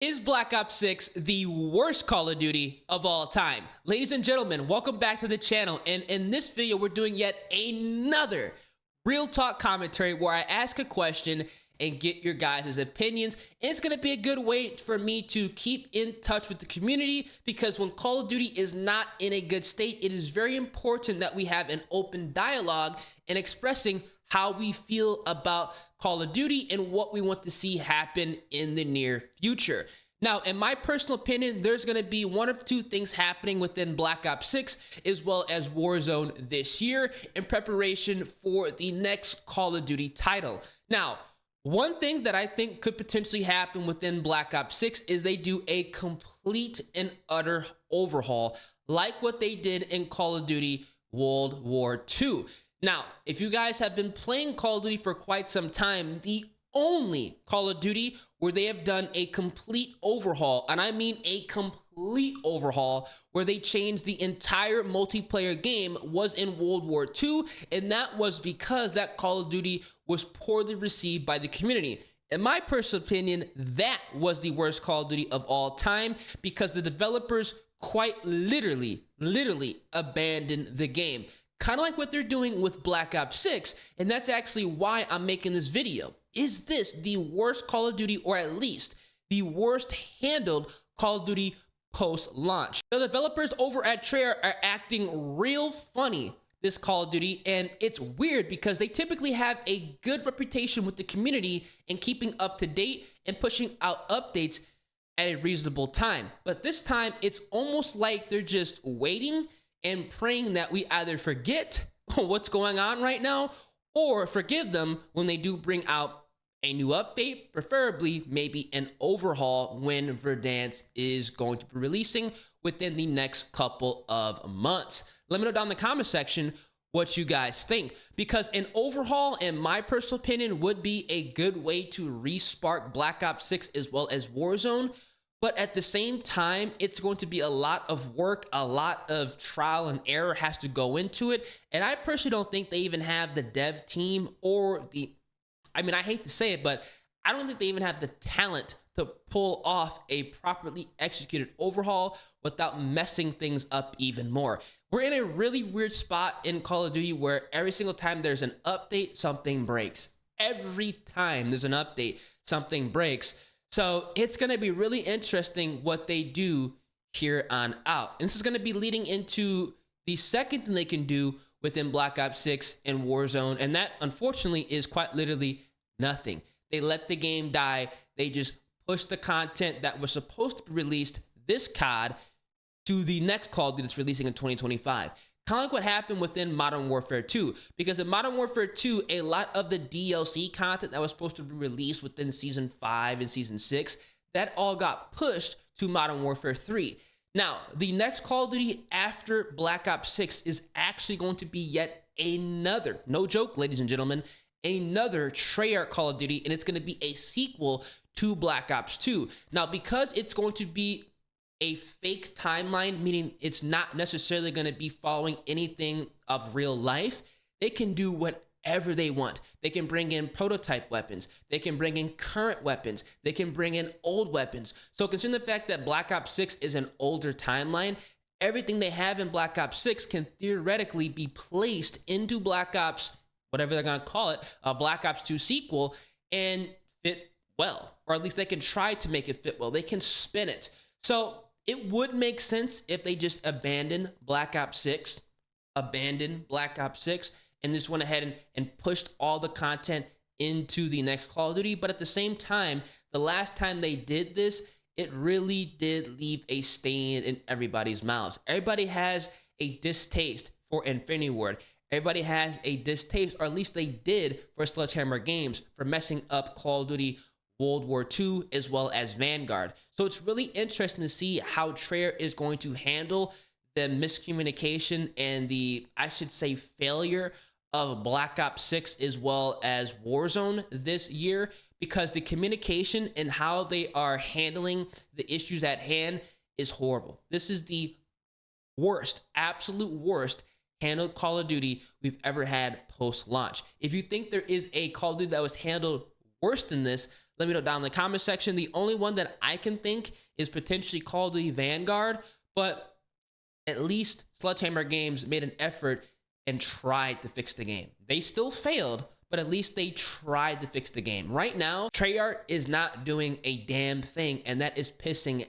Is Black Ops 6 the worst Call of Duty of all time? Ladies and gentlemen, welcome back to the channel. And in this video, we're doing yet another real talk commentary where I ask a question and get your guys' opinions. And it's going to be a good way for me to keep in touch with the community, because when Call of Duty is not in a good state, it is very important that we have an open dialogue in expressing how we feel about Call of Duty and what we want to see happen in the near future. Now, in my personal opinion, there's going to be one of two things happening within Black Ops 6 as well as Warzone this year in preparation for the next Call of Duty title. Now, one thing that I think could potentially happen within Black Ops 6 is they do a complete and utter overhaul like what they did in Call of Duty World War II. Now, if you guys have been playing Call of Duty for quite some time, the only Call of Duty where they have done a complete overhaul, and I mean a complete overhaul, where they changed the entire multiplayer game, was in World War II, and that was because that Call of Duty was poorly received by the community. In my personal opinion, that was the worst Call of Duty of all time, because the developers quite literally abandoned the game. Kind of like what they're doing with Black Ops 6, and that's actually why I'm making this video. Is this the worst Call of Duty, or at least the worst handled Call of Duty post-launch? The developers over at Treyarch are acting real funny this Call of Duty, and it's weird because they typically have a good reputation with the community in keeping up to date and pushing out updates at a reasonable time. But this time, it's almost like they're just waiting and praying that we either forget what's going on right now or forgive them when they do bring out a new update, preferably maybe an overhaul when Verdansk is going to be releasing within the next couple of months. Let me know down in the comment section what you guys think, because an overhaul, in my personal opinion, would be a good way to re-spark Black Ops 6 as well as Warzone. But at the same time, it's going to be a lot of work, a lot of trial and error has to go into it. And I personally don't think they even have the dev team or I hate to say it, but I don't think they even have the talent to pull off a properly executed overhaul without messing things up even more. We're in a really weird spot in Call of Duty where every single time there's an update, something breaks. Every time there's an update, something breaks. So it's going to be really interesting what they do here on out. And this is going to be leading into the second thing they can do within Black Ops 6 and Warzone. And that, unfortunately, is quite literally nothing. They let the game die. They just push the content that was supposed to be released this COD to the next Call of Duty that's releasing in 2025. Kind of like what happened within Modern Warfare 2, because in Modern Warfare 2, a lot of the DLC content that was supposed to be released within Season 5 and Season 6, that all got pushed to Modern Warfare 3. Now, the next Call of Duty after Black Ops 6 is actually going to be yet another, no joke, ladies and gentlemen, another Treyarch Call of Duty, and it's going to be a sequel to Black Ops 2. Now, because it's going to be a fake timeline, meaning it's not necessarily going to be following anything of real life, they can do whatever they want. They can bring in prototype weapons. They can bring in current weapons. They can bring in old weapons. So considering the fact that Black Ops 6 is an older timeline, everything they have in Black Ops 6 can theoretically be placed into Black Ops, whatever they're going to call it, a Black Ops 2 sequel, and fit well. Or at least they can try to make it fit well. They can spin it. So it would make sense if they just abandoned Black Ops 6, and just went ahead and pushed all the content into the next Call of Duty. But at the same time, the last time they did this, it really did leave a stain in everybody's mouths. Everybody has a distaste for Infinity Ward. Everybody has a distaste, or at least they did, for Sledgehammer Games for messing up Call of Duty World War II as well as Vanguard. So it's really interesting to see how Treyarch is going to handle the miscommunication and the, I should say, failure of Black Ops 6 as well as Warzone this year, because the communication and how they are handling the issues at hand is horrible. This is the worst, absolute worst handled Call of Duty we've ever had post-launch. If you think there is a Call of Duty that was handled worse than this, Let me know down in the comment section. The only one that I can think is potentially Call of Duty Vanguard, but at least Sledgehammer Games made an effort and tried to fix the game. They still failed, but at least they tried to fix the game. Right now, Treyarch is not doing a damn thing, and that is pissing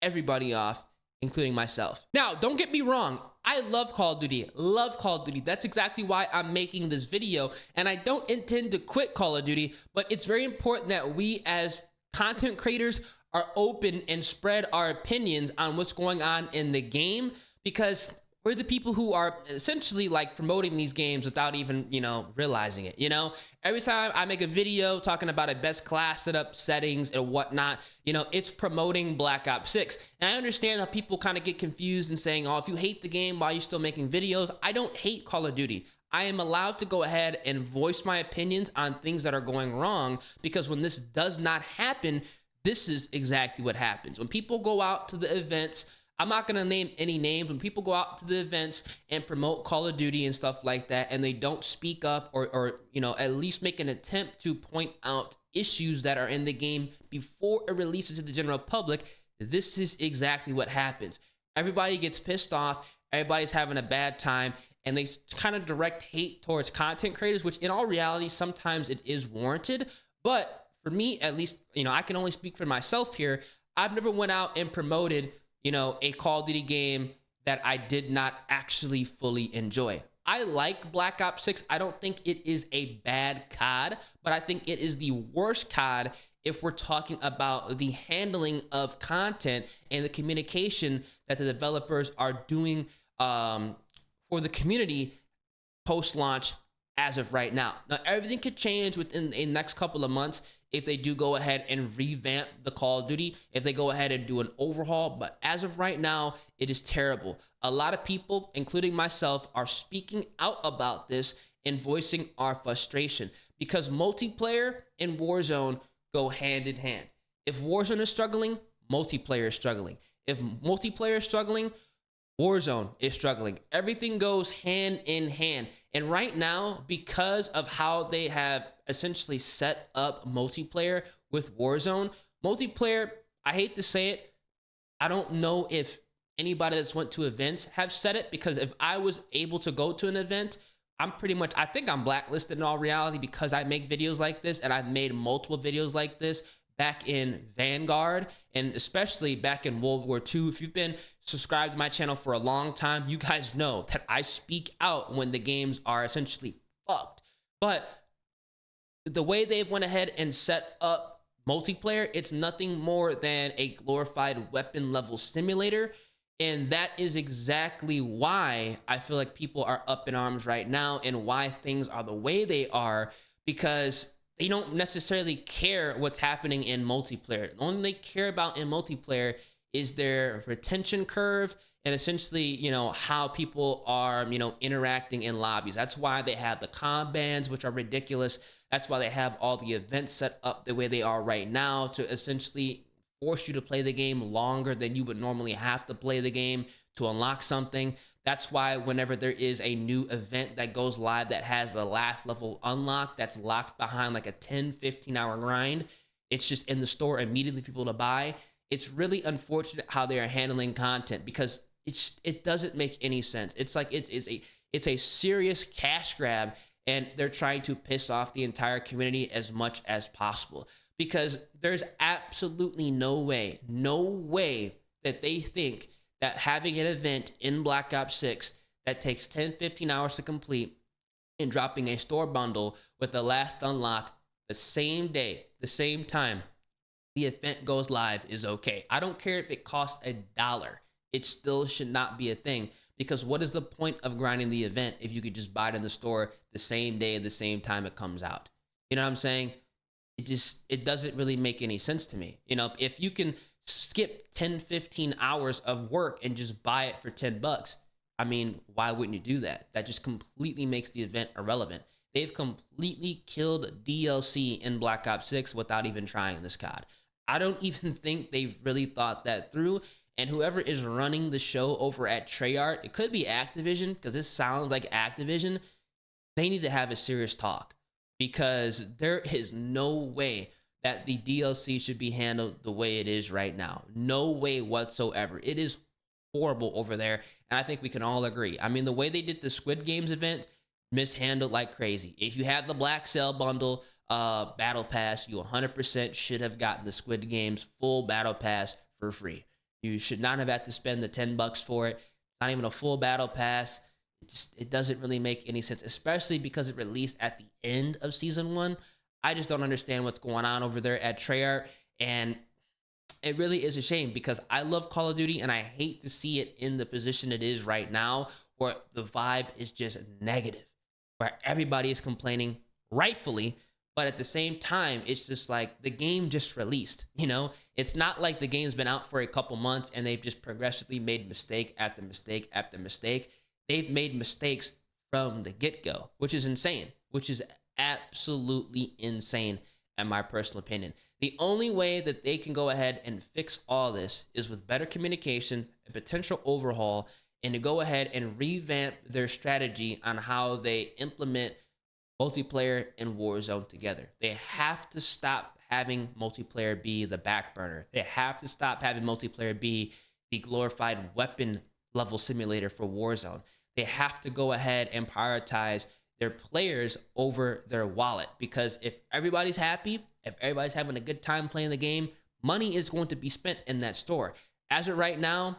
everybody off, including myself. Now, don't get me wrong. I love Call of Duty, love Call of Duty. That's exactly why I'm making this video, and I don't intend to quit Call of Duty, but it's very important that we as content creators are open and spread our opinions on what's going on in the game, because we're the people who are essentially like promoting these games without even, realizing it. Every time I make a video talking about a best class setup, settings and whatnot, it's promoting Black Ops 6. And I understand how people kind of get confused and saying, oh, if you hate the game, why are you still making videos? I don't hate Call of Duty. I am allowed to go ahead and voice my opinions on things that are going wrong, because when this does not happen, this is exactly what happens. When people go out to the events, I'm not going to name any names. When people go out to the events and promote Call of Duty and stuff like that, and they don't speak up or at least make an attempt to point out issues that are in the game before it releases to the general public, this is exactly what happens. Everybody gets pissed off. Everybody's having a bad time, and they kind of direct hate towards content creators, which in all reality, sometimes it is warranted. But for me, at least, I can only speak for myself here. I've never went out and promoted a Call of Duty game that I did not actually fully enjoy. I like Black Ops 6. I don't think it is a bad COD, but I think it is the worst COD if we're talking about the handling of content and the communication that the developers are doing for the community post-launch as of right now. Now, everything could change within the next couple of months if they do go ahead and revamp the Call of Duty, if they go ahead and do an overhaul. But as of right now, it is terrible. A lot of people, including myself, are speaking out about this and voicing our frustration, because multiplayer and Warzone go hand in hand. If Warzone is struggling, multiplayer is struggling. If multiplayer is struggling, Warzone is struggling. Everything goes hand in hand. And right now, because of how they have essentially set up multiplayer with Warzone, multiplayer, I hate to say it, I don't know if anybody that's went to events have said it, because if I was able to go to an event, I think I'm blacklisted in all reality, because I make videos like this, and I've made multiple videos like this back in Vanguard, and especially back in World War II. If you've been subscribed to my channel for a long time, you guys know that I speak out when the games are essentially fucked. But the way they've went ahead and set up multiplayer, it's nothing more than a glorified weapon level simulator. And that is exactly why I feel like people are up in arms right now, and why things are the way they are, because they don't necessarily care what's happening in multiplayer. The only they care about in multiplayer is their retention curve, and essentially, how people are, interacting in lobbies. That's why they have the comp bans, which are ridiculous. That's why they have all the events set up the way they are right now, to essentially force you to play the game longer than you would normally have to play the game to unlock something. That's why whenever there is a new event that goes live that has the last level unlock that's locked behind like a 10-15 hour grind, it's just in the store immediately for people to buy. It's really unfortunate how they are handling content, because it doesn't make any sense. It's like it's a serious cash grab, and they're trying to piss off the entire community as much as possible, because there's absolutely no way that they think that having an event in Black Ops 6 that takes 10-15 hours to complete, and dropping a store bundle with the last unlock the same day, the same time the event goes live, is okay. I don't care if it costs $1. It still should not be a thing, because what is the point of grinding the event if you could just buy it in the store the same day at the same time it comes out? You know what I'm saying? It doesn't really make any sense to me. If you can skip 10-15 hours of work and just buy it for $10, I mean, why wouldn't you do that? That just completely makes the event irrelevant. They've completely killed DLC in Black Ops 6 without even trying this COD. I don't even think they've really thought that through. And whoever is running the show over at Treyarch, it could be Activision, because this sounds like Activision. They need to have a serious talk, because there is no way that the DLC should be handled the way it is right now. No way whatsoever. It is horrible over there, and I think we can all agree. I mean, the way they did the Squid Games event, mishandled like crazy. If you had the Black Cell bundle battle pass, you 100% should have gotten the Squid Games full battle pass for free. You should not have had to spend the $10 for it. Not even a full battle pass. It doesn't really make any sense, especially because it released at the end of season 1. I just don't understand what's going on over there at Treyarch, and it really is a shame because I love Call of Duty and I hate to see it in the position it is right now where the vibe is just negative, where everybody is complaining, rightfully, but at the same time, it's just like the game just released, you know? It's not like the game's been out for a couple months and they've just progressively made mistake after mistake after mistake. They've made mistakes from the get-go, which is insane, which is absolutely insane in my personal opinion. The only way that they can go ahead and fix all this is with better communication, a potential overhaul, and to go ahead and revamp their strategy on how they implement multiplayer and Warzone together. They have to stop having multiplayer be the back burner. They have to stop having multiplayer be the glorified weapon level simulator for Warzone. They have to go ahead and prioritize their players over their wallet, because if everybody's happy, if everybody's having a good time playing the game, money is going to be spent in that store. As of right now,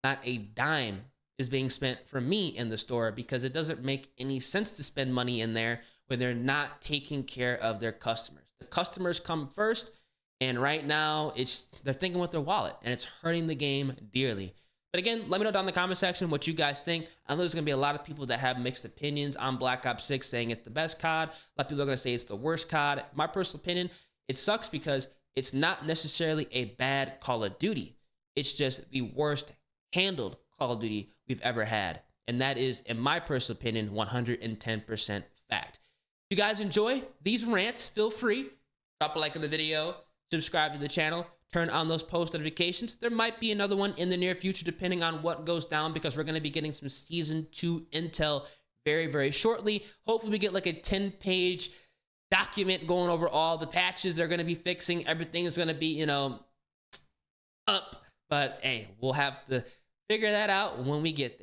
not a dime is being spent for me in the store, because it doesn't make any sense to spend money in there when they're not taking care of their customers. The customers come first, and right now they're thinking with their wallet, and it's hurting the game dearly. But again, let me know down in the comment section what you guys think. I know there's going to be a lot of people that have mixed opinions on Black Ops 6, saying it's the best COD. A lot of people are going to say it's the worst COD. My personal opinion, it sucks because it's not necessarily a bad Call of Duty. It's just the worst handled Call of Duty we've ever had. And that is, in my personal opinion, 110% fact. If you guys enjoy these rants, feel free. Drop a like on the video. Subscribe to the channel. Turn on those post notifications. There might be another one in the near future, depending on what goes down, because we're going to be getting some Season 2 intel very, very shortly. Hopefully we get like a 10-page document going over all the patches they're going to be fixing. Everything is going to be, you know, up. But hey, we'll have to figure that out when we get there.